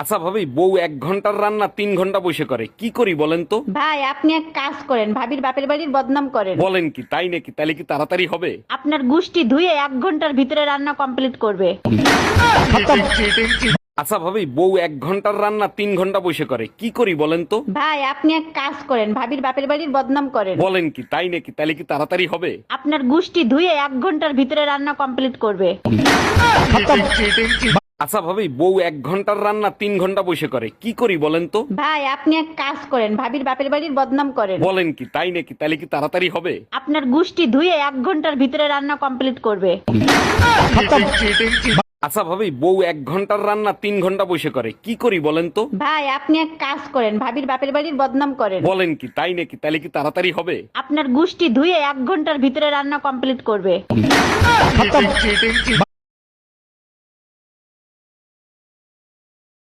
আচ্ছা ভাবি, বউ 1 ঘন্টার রান্না 3 ঘন্টা বসে করে, কি করি বলেন তো? ভাই আপনি এক কাজ করেন, ভাবির বাপের বাড়ির বদনাম করেন। বলেন কি, তাই নাকি? তাহলে কি তাড়াতাড়ি হবে? আপনার গুষ্টি ধুয়ে 1 ঘন্টার ভিতরে রান্না কমপ্লিট করবে। আচ্ছা ভাবি, বউ 1 ঘন্টার রান্না 3 ঘন্টা বসে করে, কি করি বলেন তো? ভাই আপনি এক কাজ করেন, ভাবির বাপের বাড়ির বদনাম করেন। বলেন কি, তাই নাকি? তাহলে কি তাড়াতাড়ি হবে? আপনার গুষ্টি ধুয়ে 1 ঘন্টার ভিতরে রান্না কমপ্লিট করবে। আচ্ছা ভাবি, বউ 1 ঘন্টার রান্না 3 ঘন্টা বসে করে, কি করি বলেন তো? ভাই আপনি এক কাজ করেন, ভাবির বাপের বাড়ির বদনাম করেন। বলেন কি, তাই নাকি? তাহলে কি তাড়াতাড়ি হবে? আপনার গুষ্টি ধুয়ে 1 ঘন্টার ভিতরে রান্না কমপ্লিট করবে। আচ্ছা ভাবি, বউ 1 ঘন্টার রান্না 3 ঘন্টা বসে করে, কি করি বলেন তো? ভাই আপনি এক কাজ করেন, ভাবির বাপের বাড়ির বদনাম করেন। বলেন কি, তাই নাকি? তাহলে কি তাড়াতাড়ি হবে? আপনার গুষ্টি ধুয়ে 1 ঘন্টার ভিতরে রান্না কমপ্লিট করবে।